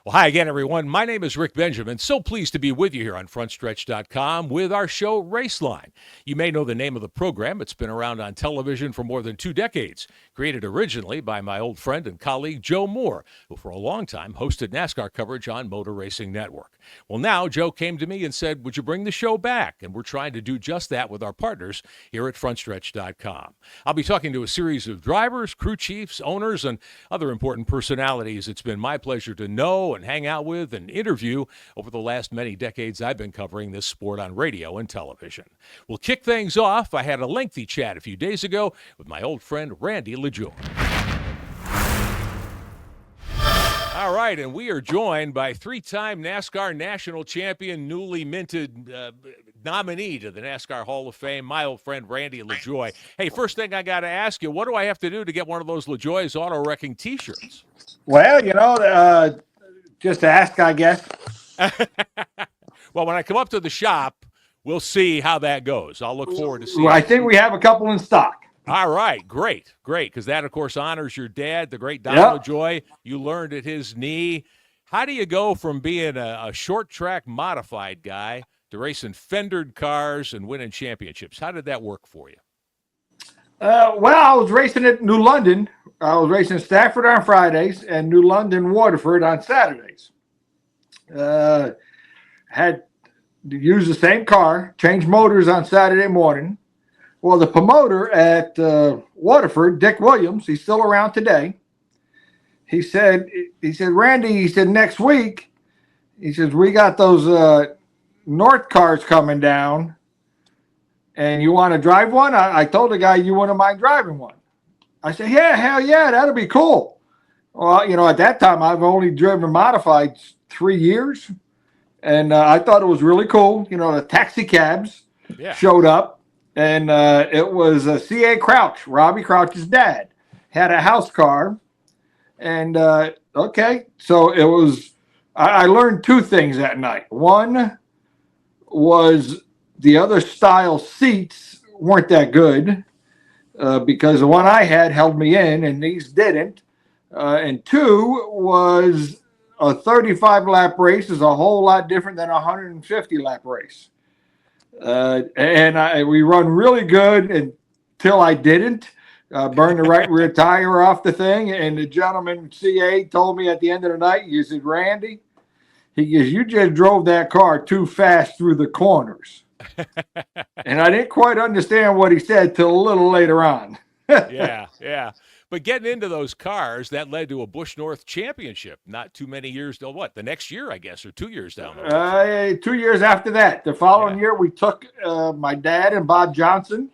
Well, hi again, everyone. My name is Rick Benjamin. So pleased to be with you here on Frontstretch.com with our show, RaceLine. You may know the name of the program. It's been around on television for more than 2 decades. Created originally by my old friend and colleague, Joe Moore, who for a long time hosted NASCAR coverage on Motor Racing Network. Well, now Joe came to me and said, would you bring the show back? And we're trying to do just that with our partners here at Frontstretch.com. I'll be talking to a series of drivers, crew chiefs, owners, and other important personalities it's been my pleasure to know and hang out with and interview over the last many decades I've been covering this sport on radio and television. We'll kick things off. I had a lengthy chat a few days ago with my old friend Randy Lajoie. All right, and we are joined by three-time NASCAR national champion, newly minted nominee to the NASCAR Hall of Fame, my old friend Randy Lajoie. Hey, first thing I got to ask you, what do I have to do to get one of those Lajoie's auto-wrecking T-shirts? Well, just ask, I guess. Well, when I come up to the shop, we'll see how that goes. I'll look forward to seeing I think we have a couple in stock. All right, great, because that, of course, honors your dad, the great Don Lajoie. You learned at his knee. How do you go from being a short-track modified guy to racing fendered cars and winning championships? How did that work for you? Well, I was racing at New London. I was racing Stafford on Fridays and New London, Waterford on Saturdays. Had to use the same car, change motors on Saturday morning. Well, the promoter at Waterford, Dick Williams, he's still around today. He said, Randy, he said, next week, he says, we got those North cars coming down, and you want to drive one? I told the guy, you wouldn't mind driving one. I said, yeah, hell yeah, that'll be cool. Well, at that time, I've only driven modified 3 years, and I thought it was really cool. The taxi cabs showed up. And it was C.A. Crouch, Robbie Crouch's dad, had a house car. And, so it was, I learned two things that night. One was the other style seats weren't that good because the one I had held me in and these didn't. And two was a 35-lap race is a whole lot different than a 150-lap race. We run really good until I didn't burn the right rear tire off the thing. And the gentleman, CA, told me at the end of the night, he said, Randy, he goes, you just drove that car too fast through the corners. And I didn't quite understand what he said till a little later on. Yeah. But getting into those cars, that led to a Busch North championship not too many years till the next year, I guess, or 2 years down the road. 2 years after that. The following year, we took my dad and Bob Johnson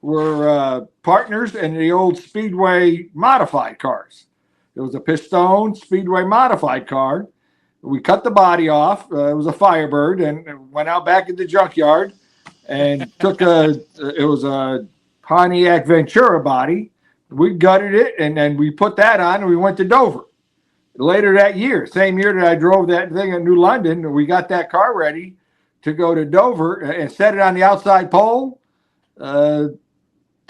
were partners in the old Speedway modified cars. It was a Pistone Speedway modified car. We cut the body off. It was a Firebird and went out back in the junkyard and took it was a Pontiac Ventura body. We gutted it, and then we put that on, and we went to Dover. Later that year, same year that I drove that thing in New London, we got that car ready to go to Dover and set it on the outside pole. The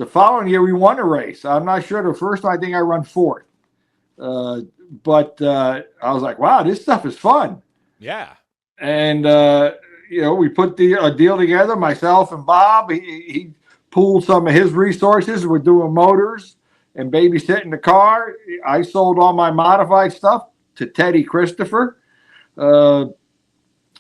following year, we won a race. I'm not sure. The first one, I think I run fourth. But I was like, wow, this stuff is fun. Yeah. And, we put a deal together, myself and Bob. He pooled some of his resources. We're doing motors and babysitting the car. I sold all my modified stuff to Teddy Christopher.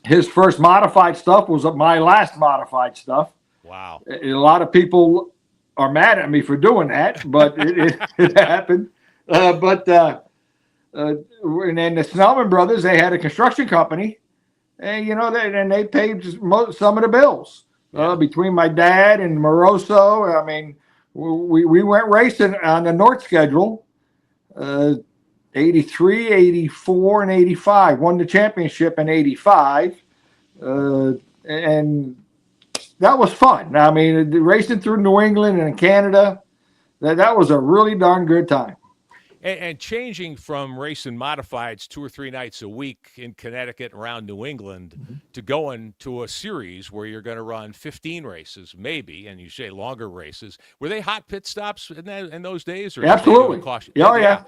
His first modified stuff was my last modified stuff. Wow. A lot of people are mad at me for doing that, but it happened. And then the Snellman brothers, they had a construction company, and they paid some of the bills. Between my dad and Moroso, I mean, we went racing on the North schedule, 83, 84, and 85. Won the championship in 85. And that was fun. I mean, racing through New England and Canada, that was a really darn good time. And changing from racing modifieds 2 or 3 nights a week in Connecticut and around New England to going to a series where you're going to run 15 races, maybe, and you say longer races. Were they hot pit stops in those days? Or absolutely. Caution? Oh, yeah.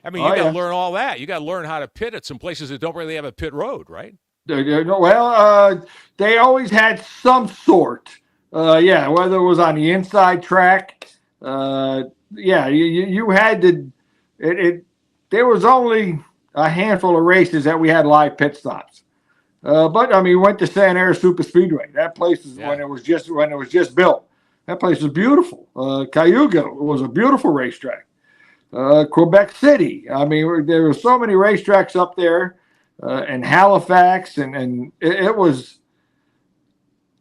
I mean, you got to learn all that. You got to learn how to pit at some places that don't really have a pit road, right? Well, they always had some sort. Whether it was on the inside track. You had to. There was only a handful of races that we had live pit stops. But I mean, we went to Santa Ana Super Speedway. That place is when it was just built. That place was beautiful. Cayuga was a beautiful racetrack. Quebec City. I mean, there were so many racetracks up there. And Halifax, and it was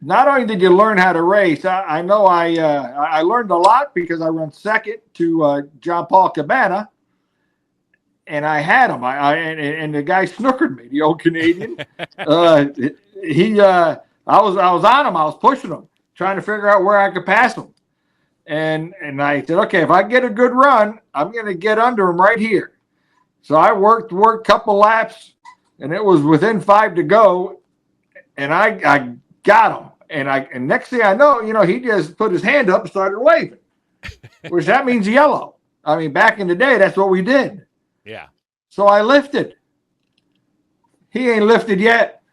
not only did you learn how to race. I know I learned a lot because I run second to John Paul Cabana, and I had him. And the guy snookered me, the old Canadian. I was on him. I was pushing him, trying to figure out where I could pass him. And I said, okay, if I get a good run, I'm going to get under him right here. So I worked a couple laps. And it was within 5 to go, and I got him. And next thing I know, he just put his hand up and started waving, which that means yellow. I mean, back in the day, that's what we did. Yeah. So I lifted. He ain't lifted yet.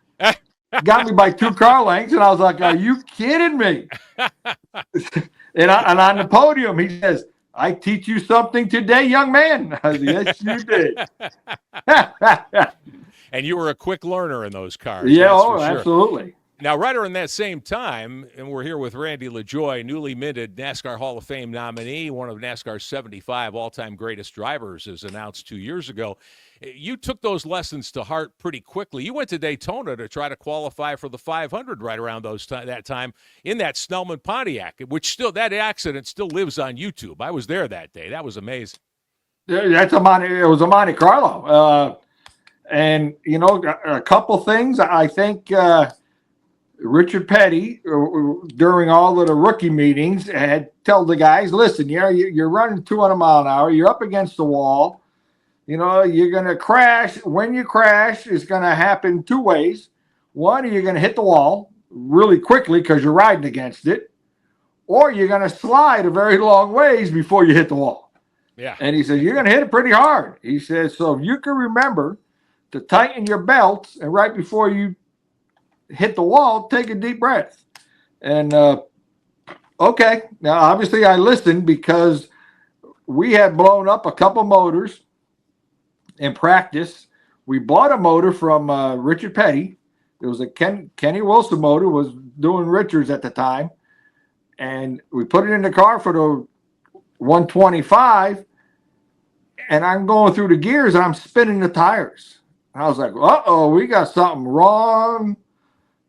Got me by 2 car lengths, and I was like, "Are you kidding me?" and on the podium, he says, "I teach you something today, young man." I said, "Yes, you did." And you were a quick learner in those cars. Yeah, sure. Absolutely. Now, right around that same time, and we're here with Randy Lajoie, newly minted NASCAR Hall of Fame nominee, one of NASCAR's 75 all-time greatest drivers, as announced 2 years ago. You took those lessons to heart pretty quickly. You went to Daytona to try to qualify for the 500 right around that time in that Snellman Pontiac, which that accident still lives on YouTube. I was there that day. That was amazing. It was a Monte Carlo. And, a couple things. I think Richard Petty, during all of the rookie meetings, had told the guys, listen, you're running 200 mile an hour. You're up against the wall. You're going to crash. When you crash, it's going to happen 2 ways. One, you're going to hit the wall really quickly because you're riding against it. Or you're going to slide a very long ways before you hit the wall. Yeah. And he said, you're going to hit it pretty hard. He says, so if you can remember to tighten your belts, and right before you hit the wall, take a deep breath. And okay, now obviously I listened because we had blown up a couple motors in practice. We bought a motor from Richard Petty. It was a Kenny Wilson motor, was doing Richards at the time, and we put it in the car for the 125. And I'm going through the gears and I'm spinning the tires. I was like, uh-oh, we got something wrong.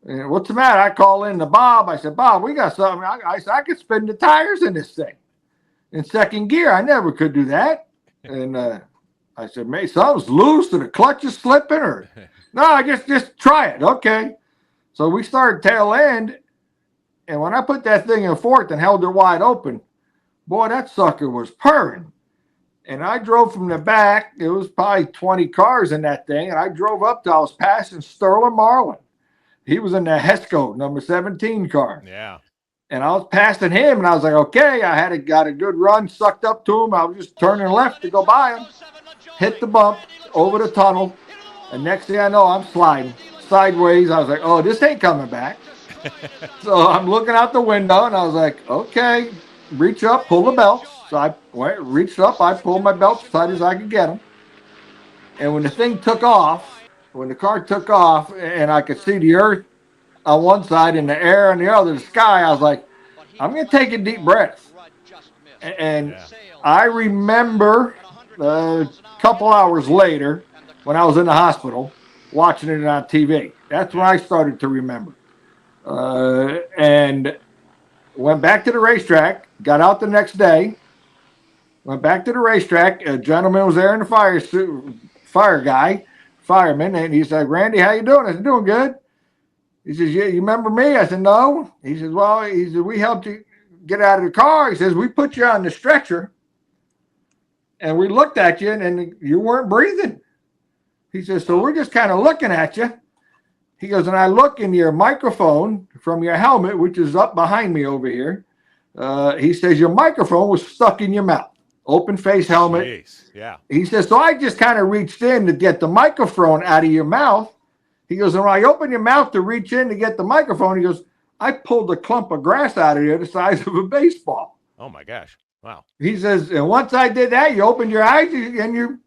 And what's the matter? I call in to Bob. I said, Bob, we got something. I said, I could spin the tires in this thing in second gear. I never could do that. And I said, maybe something's loose or the clutch is slipping or no, I guess just try it. Okay. So we started tail end. And when I put that thing in fourth and held it wide open, boy, that sucker was purring. And I drove from the back. It was probably 20 cars in that thing. And I drove up till I was passing Sterling Marlin. He was in the Hesco number 17 car. Yeah. And I was passing him, and I was like, okay, got a good run, sucked up to him. I was just turning left to go by him, hit the bump, over the tunnel. And next thing I know, I'm sliding sideways. I was like, oh, this ain't coming back. So I'm looking out the window, and I was like, okay, reach up, pull the belts. So I reached up, I pulled my belts as tight as I could get them. And when the thing took off, when the car took off and I could see the earth on one side and the air on the other, the sky, I was like, I'm going to take a deep breath. And I remember a couple hours later when I was in the hospital watching it on TV. That's when I started to remember. And went back to the racetrack, got out the next day, went back to the racetrack. A gentleman was there in the fireman, and he said, Randy, how you doing? I said, doing good. He says, yeah, you remember me? I said, no. He says, well, we helped you get out of the car. He says, we put you on the stretcher, and we looked at you, and you weren't breathing. He says, so we're just kind of looking at you. He goes, and I look in your microphone from your helmet, which is up behind me over here. He says, your microphone was stuck in your mouth. open face helmet. Jeez. Yeah. He says, so I just kind of reached in to get the microphone out of your mouth. He goes, and when I opened your mouth to reach in to get the microphone, he goes, I pulled a clump of grass out of there the size of a baseball. Oh, my gosh. Wow. He says, and once I did that, you opened your eyes and you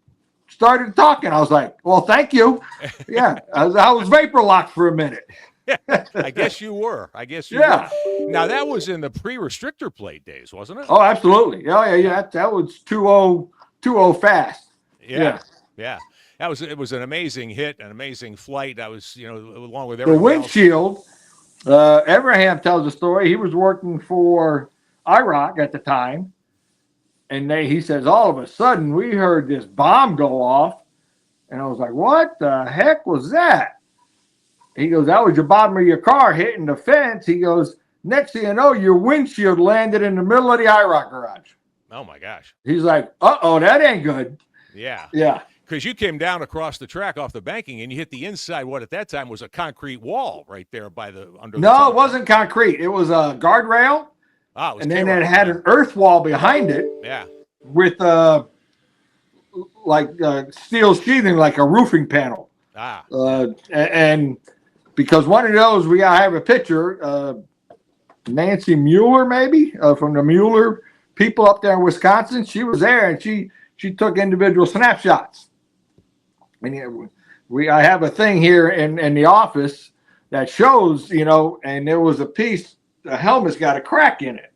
started talking. I was like, well, thank you. Yeah. I was vapor locked for a minute. I guess you were. Yeah. Were. Now, that was in the pre-restrictor plate days, wasn't it? Oh, absolutely. Yeah. That was 2-0 fast. Yeah. It was an amazing hit, an amazing flight. I was, along with The everyone windshield, Abraham tells a story. He was working for IROC at the time. And he says, all of a sudden, we heard this bomb go off. And I was like, what the heck was that? He goes, that was your bottom of your car hitting the fence. He goes, next thing you know, your windshield landed in the middle of the IROC garage. Oh, my gosh. He's like, uh-oh, that ain't good. Yeah. Yeah. Because you came down across the track off the banking and you hit the inside, what at that time was a concrete wall right there under the tunnel. It wasn't concrete. It was a guardrail. Ah, it was and then it had an earth wall behind it. Yeah. With steel sheathing, like a roofing panel. Ah. And because one of those, I have a picture, Nancy Mueller, maybe, from the Mueller people up there in Wisconsin. She was there and she took individual snapshots. And I have a thing here in the office that shows, and there was a piece, the helmet's got a crack in it.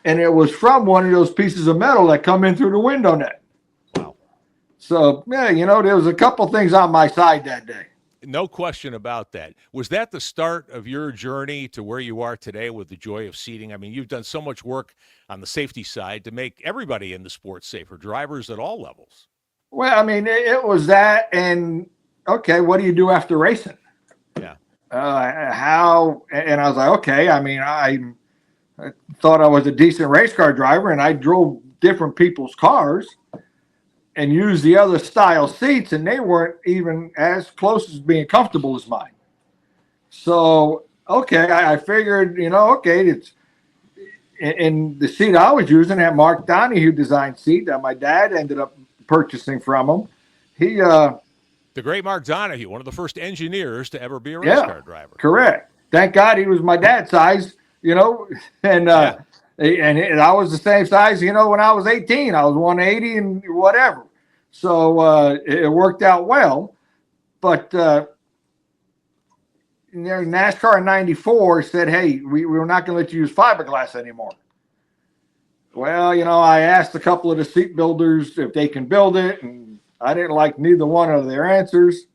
And it was from one of those pieces of metal that come in through the window net. Wow. So, yeah, there was a couple things on my side that day. No question about that. Was that the start of your journey to where you are today with the Joy of Seating? I mean, you've done so much work on the safety side to make everybody in the sport safer, drivers at all levels. Well, I mean, it was that, and okay, what do you do after racing? Yeah. How? And I was like, okay. I mean, I thought I was a decent race car driver, and I drove different people's cars and used the other style seats, and they weren't even as close as being comfortable as mine. So, okay, I figured, okay, it's in the seat I was using, that Mark Donahue designed seat that my dad ended up purchasing from him. The great Mark Donahue, one of the first engineers to ever be a race car driver. Correct. Thank God he was my dad's size, and I was the same size, when I was 18. I was 180 and whatever. So it worked out well. But NASCAR in 94 said, hey, we're not going to let you use fiberglass anymore. Well, I asked a couple of the seat builders if they can build it, and I didn't like neither one of their answers.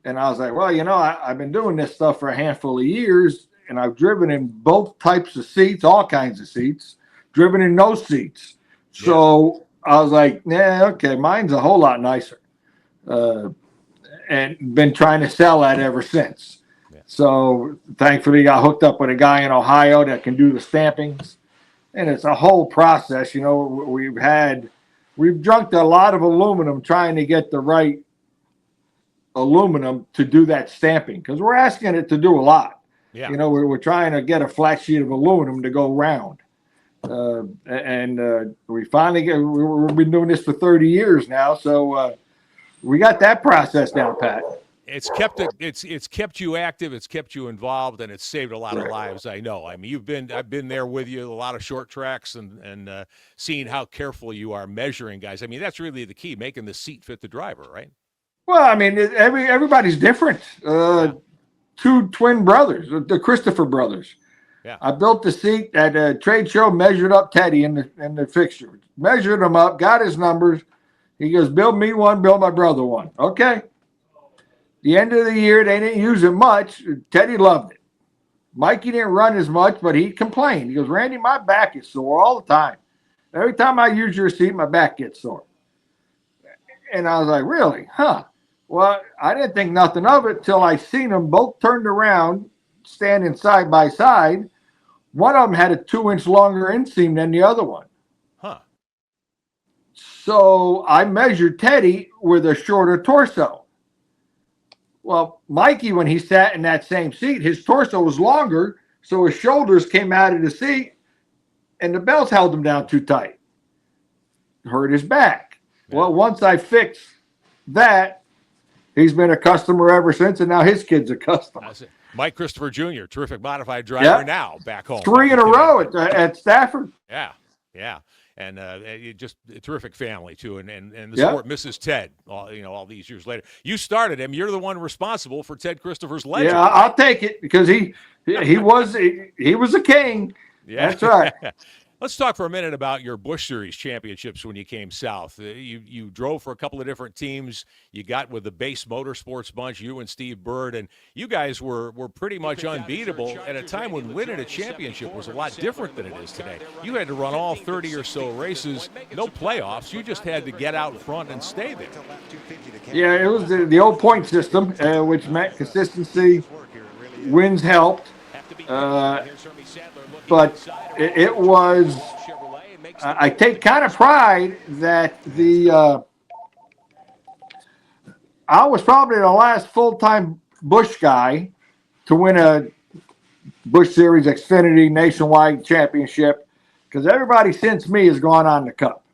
And I was like, well, I've been doing this stuff for a handful of years, and I've driven in both types of seats, all kinds of seats, driven in no seats. Yeah. So I was like, okay, mine's a whole lot nicer. And been trying to sell that ever since. Yeah. So thankfully I hooked up with a guy in Ohio that can do the stampings. And it's a whole process. We've drunked a lot of aluminum trying to get the right aluminum to do that stamping, because we're asking it to do a lot. Yeah. We're trying to get a flat sheet of aluminum to go round. We finally we've been doing this for 30 years now. So we got that process down, Pat. It's kept you active, it's kept you involved, and it's saved a lot of lives. I know. I mean, I've been there with you, a lot of short tracks, and seeing how careful you are measuring guys. I mean, that's really the key, making the seat fit the driver, right? Well, I mean, everybody's different. Two twin brothers, the Christopher brothers. Yeah. I built the seat at a trade show, measured up Teddy in the fixture, measured him up, got his numbers. He goes, build me one, build my brother one. Okay. The end of the year, they didn't use it much. Teddy loved it. Mikey didn't run as much, but he complained. He goes, Randy, my back is sore all the time. Every time I use your seat, my back gets sore. And I was like, really? Huh. Well, I didn't think nothing of it till I seen them both turned around, standing side by side. One of them had a 2-inch longer inseam than the other one. Huh. So I measured Teddy with a shorter torso. Well, Mikey, when he sat in that same seat, his torso was longer, so his shoulders came out of the seat, and the belts held him down too tight. hurt his back. Yeah. Well, once I fixed that, he's been a customer ever since, and now his kid's a customer. Mike Christopher Jr., terrific modified driver now back home. 3 in a row at Stafford. Yeah. And just a terrific family, too. And the sport misses Ted, all these years later. You started him. You're the one responsible for Ted Christopher's legend. Yeah, I'll take it because he was a king. Yeah. That's right. Let's talk for a minute about your Busch Series championships when you came south. You drove for a couple of different teams. You got with the Base Motorsports bunch, you and Steve Bird, and you guys were pretty much unbeatable at a time when winning a championship was a lot different than it is today. You had to run all 30 or so races, no playoffs. You just had to get out front and stay there. Yeah, it was the old point system, which meant consistency. Wins helped. But it was, I take kind of pride that I was probably the last full-time Busch guy to win a Busch Series Xfinity Nationwide Championship, because everybody since me has gone on the Cup.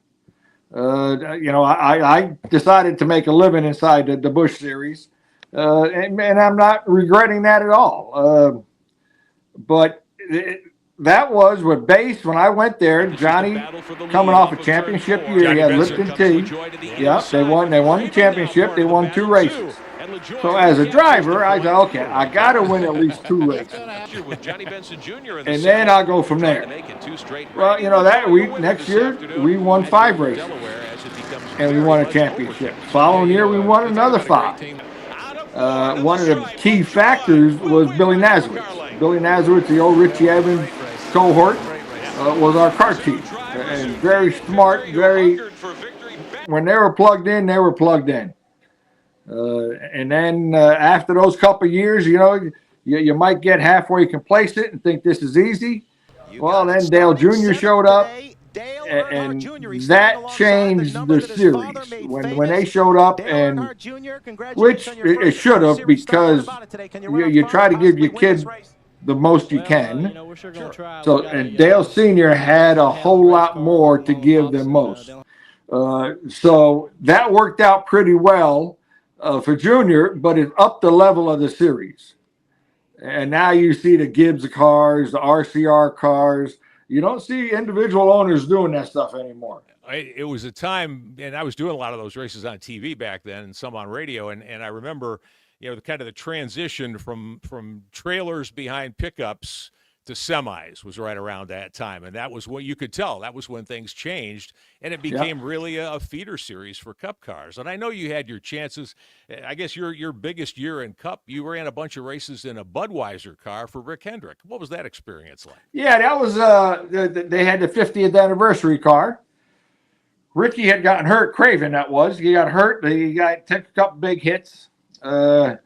I decided to make a living inside the Busch Series, and I'm not regretting that at all. But that was with Base when I went there. Johnny coming off a championship year. He had Lipton T. Yeah, they won the championship. They won 2 races. So as a driver, I said, okay, I got to win at least 2 races. And then I'll go from there. Well, next year we won 5 races. And we won a championship. Following year we won another 5. One of the key factors was Billy Nazareth. Billy Nazareth, the old Richie Evans cohort, was our car chief. And very smart, when they were plugged in, they were plugged in. And then after those couple of years, you might get halfway complacent and think this is easy. Well, then Dale Jr. showed up, and that changed the series. When they showed up, and which it should have, because you try to give your kids the most you can. So, and Dale Sr. had a whole lot more to give than most. So that worked out pretty well for Junior, but it upped the level of the series. And now you see the Gibbs cars, the RCR cars. You don't see individual owners doing that stuff anymore. It was a time, and I was doing a lot of those races on TV back then and some on radio, and I remember the transition from trailers behind pickups to semis was right around that time. And that was what you could tell. That was when things changed, and it became really a feeder series for Cup cars. And I know you had your chances. I guess your biggest year in Cup, you ran a bunch of races in a Budweiser car for Rick Hendrick. What was that experience like? Yeah, that was, they had the 50th anniversary car. Ricky had gotten hurt, Craven that was. He got hurt. He took a couple big hits. So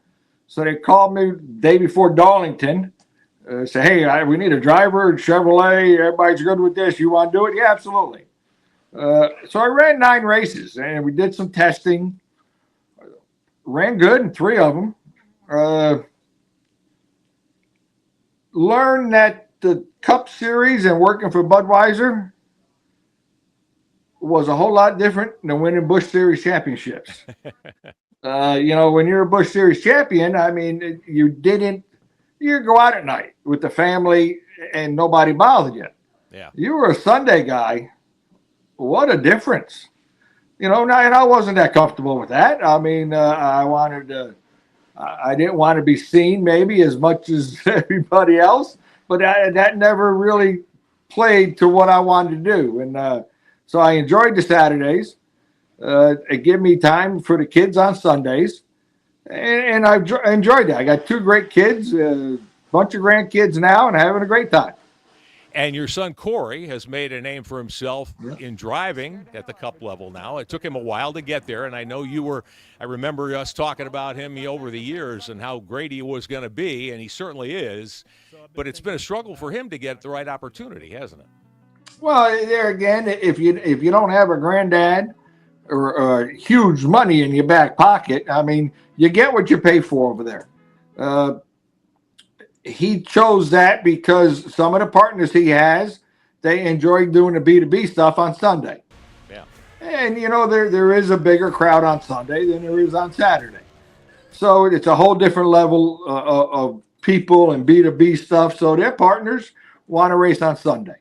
they called me the day before Darlington. Say, hey, we need a driver, Chevrolet. Everybody's good with this. You want to do it? Yeah, absolutely. So I ran 9 races, and we did some testing. Ran good in 3 of them. Learned that the Cup Series and working for Budweiser was a whole lot different than winning Busch Series championships. When you're a Busch Series champion, I mean, you go out at night with the family and nobody bothered you. Yeah. You were a Sunday guy. What a difference. And I wasn't that comfortable with that. I mean, I didn't want to be seen maybe as much as everybody else, but that never really played to what I wanted to do. And so I enjoyed the Saturdays. It gave me time for the kids on Sundays. And I've enjoyed that. I got 2 great kids, a bunch of grandkids now, and having a great time. And your son Corey has made a name for himself in driving at the Cup level now. It took him a while to get there, and I know I remember us talking about him over the years and how great he was going to be, and he certainly is. But it's been a struggle for him to get the right opportunity, hasn't it? Well, there again, if you don't have a granddad or huge money in your back pocket, I mean, you get what you pay for over there. He chose that because some of the partners he has, they enjoy doing the B2B stuff on Sunday. Yeah. And, there is a bigger crowd on Sunday than there is on Saturday. So it's a whole different level of people and B2B stuff. So their partners want to race on Sunday.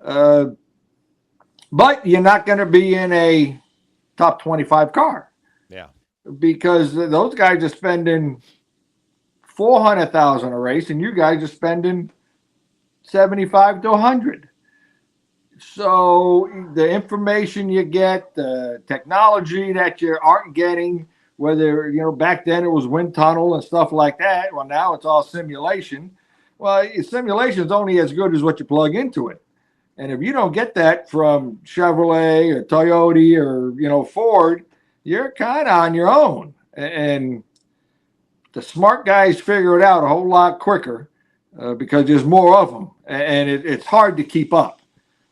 But you're not going to be in a top 25 car. Yeah. Because those guys are spending $400,000 a race, and you guys are spending 75 to 100. So the information you get, the technology that you aren't getting, whether, back then it was wind tunnel and stuff like that. Well, now it's all simulation. Well, simulation is only as good as what you plug into it. And if you don't get that from Chevrolet or Toyota or, Ford, you're kind of on your own. And the smart guys figure it out a whole lot quicker because there's more of them. And it's hard to keep up.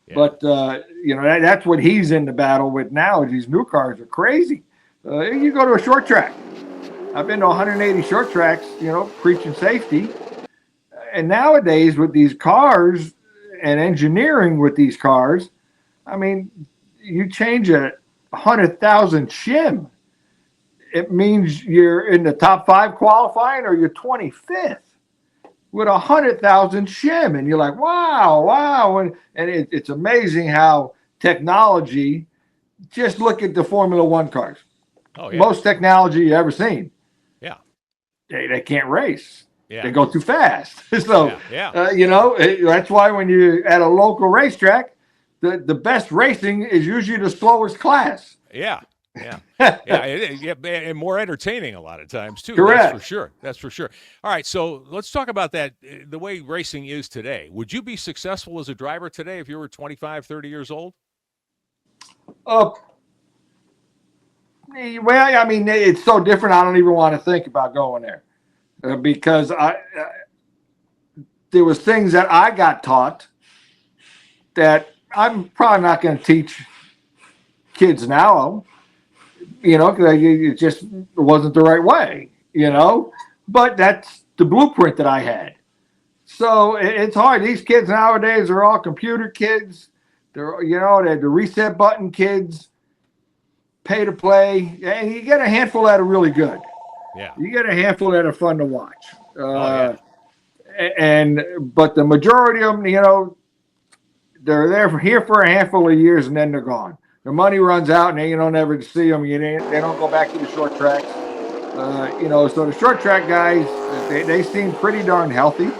Yeah. But, that's what he's in the battle with now. These new cars are crazy. You go to a short track. I've been to 180 short tracks, preaching safety. And nowadays with these cars and engineering with these cars, I mean, you change a 100,000 shim. It means you're in the top 5 qualifying or you're 25th with 100,000 shim. And you're like, wow. And it's amazing how technology, just look at the Formula One cars. Oh, yeah. Most technology you ever seen. Yeah. They can't race. Yeah. They go too fast. So, yeah. That's why when you're at a local racetrack, the best racing is usually the slowest class. Yeah. And more entertaining a lot of times, too. Correct. That's for sure. All right, so let's talk about that, the way racing is today. Would you be successful as a driver today if you were 25, 30 years old? Well, I mean, it's so different. I don't even want to think about going there because there was things that I got taught that I'm probably not going to teach kids now, because it just wasn't the right way, but that's the blueprint that I had. So it's hard. These kids nowadays are all computer kids. They're the reset button kids, pay to play, and you get a handful that are really good. Yeah. You get a handful that are fun to watch. But the majority of them, they're here for a handful of years and then they're gone. Their money runs out and then you don't ever see them. They don't go back to the short tracks. So the short track guys, they seem pretty darn healthy.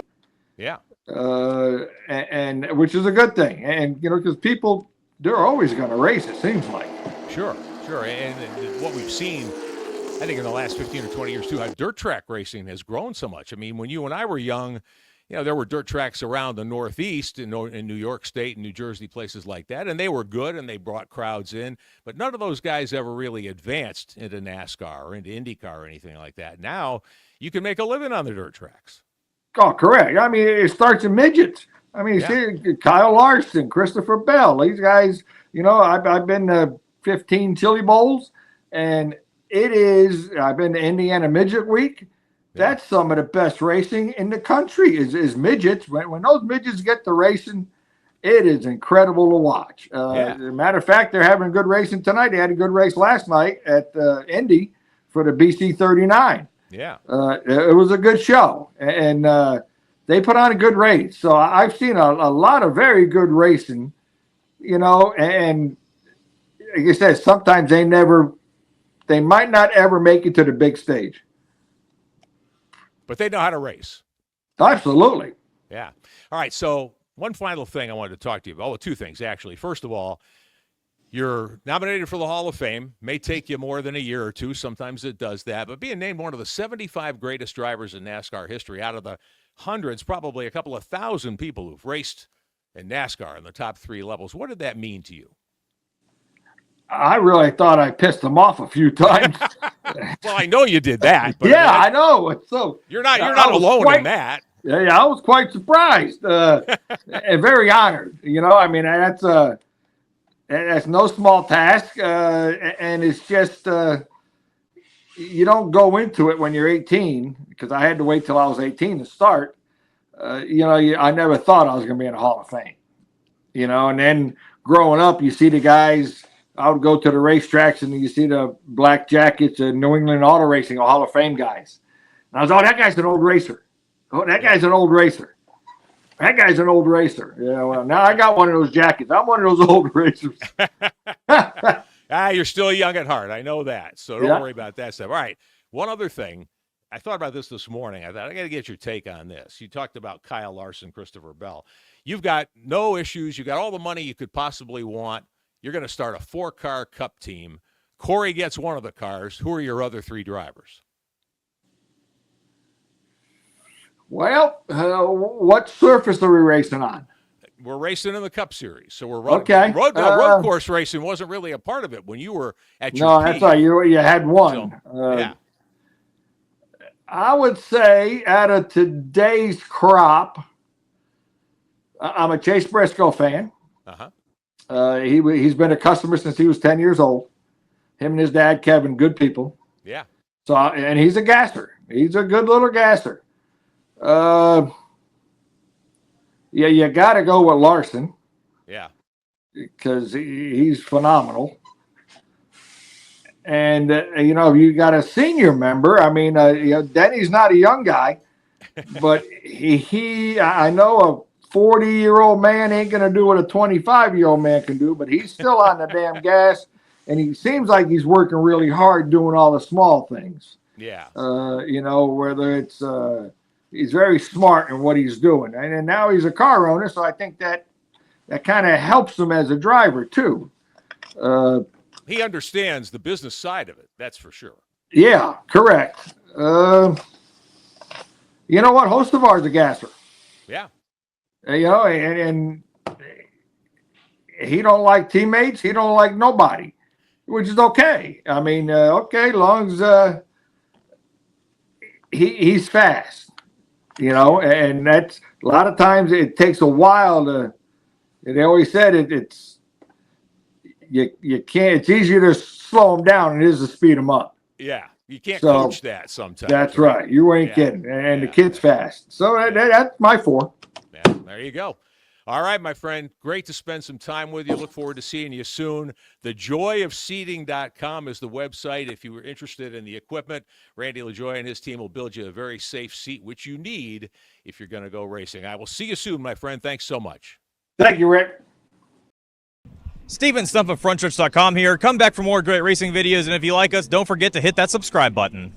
Yeah. And which is a good thing. And, because people, they're always going to race, it seems like. Sure. And what we've seen, I think in the last 15 or 20 years too, how dirt track racing has grown so much. I mean, when you and I were young, there were dirt tracks around the Northeast in New York State and New Jersey, places like that, and they were good and they brought crowds in, but none of those guys ever really advanced into NASCAR or into IndyCar or anything like that. Now you can make a living on the dirt tracks. Oh, correct. I mean, it starts in midgets. I mean, see Kyle Larson, Christopher Bell, these guys, I've been to 15 Chili Bowls, and I've been to Indiana Midget Week. Yeah. That's some of the best racing in the country is midgets. When those midgets get to racing, it is incredible to watch. As a matter of fact, they're having good racing tonight. They had a good race last night at Indy for the BC 39. Yeah. It was a good show, and they put on a good race. So I've seen a lot of very good racing, and like I said, sometimes they might not ever make it to the big stage. But they know how to race. Absolutely. Yeah. All right, so one final thing I wanted to talk to you about. Oh, two things, actually. First of all, you're nominated for the Hall of Fame. May take you more than a year or two. Sometimes it does that. But being named one of the 75 greatest drivers in NASCAR history, out of the hundreds, probably a couple of thousand people who've raced in NASCAR in the top 3 levels, what did that mean to you? I really thought I pissed them off a few times. Well, I know you did that. But yeah, I know. So you're not alone in that. Yeah, I was quite surprised and very honored. I mean, that's no small task, and it's just you don't go into it when you're 18, because I had to wait till I was 18 to start. I never thought I was going to be in the Hall of Fame. And then growing up, you see the guys I would go to the racetracks and you see the black jackets of New England Auto Racing or Hall of Fame guys. And I was, oh, that guy's an old racer. Oh, that guy's an old racer. That guy's an old racer. Yeah, well, now I got one of those jackets. I'm one of those old racers. You're still young at heart. I know that. So don't worry about that stuff. All right. One other thing. I thought about this morning. I thought, I got to get your take on this. You talked about Kyle Larson, Christopher Bell. You've got no issues. You've got all the money you could possibly want. You're going to start a 4-car Cup team. Corey gets one of the cars. Who are your other 3 drivers? Well, what surface are we racing on? We're racing in the Cup Series, so we're running. Okay. Road course racing wasn't really a part of it when you were at your No, peak. that's right. You had one. So, yeah. I would say out of today's crop, I'm a Chase Briscoe fan. Uh-huh. He's been a customer since he was 10 years old. Him and his dad, Kevin, good people. Yeah. So, and he's a gasser. He's a good little gasser. Yeah, you got to go with Larson. Yeah. Because he's phenomenal. And, you got a senior member. I mean, Denny's not a young guy, but I know a 40-year-old man ain't going to do what a 25-year-old man can do, but he's still on the damn gas, and he seems like he's working really hard doing all the small things. Yeah. Whether it's he's very smart in what he's doing. And now he's a car owner, so I think that kind of helps him as a driver, too. He understands the business side of it. That's for sure. Yeah, correct. You know what? Hostevar's a gasser. Yeah. And he don't like teammates. He don't like nobody, which is okay. I mean, okay, as long as he's fast, and that's a lot of times it takes a while to. They always said it's. You can't. It's easier to slow them down than it is to speed them up. Yeah, you can't coach that sometimes. That's right. You ain't kidding. And the kid's fast. So that's my 4. Yeah, there you go. All right, my friend. Great to spend some time with you. Look forward to seeing you soon. The joyofseating.com is the website. If you were interested in the equipment, Randy Lajoie and his team will build you a very safe seat, which you need if you're going to go racing. I will see you soon, my friend. Thanks so much. Thank you, Rick. Steven Stump of Frontstretch.com here. Come back for more great racing videos, and if you like us, don't forget to hit that subscribe button.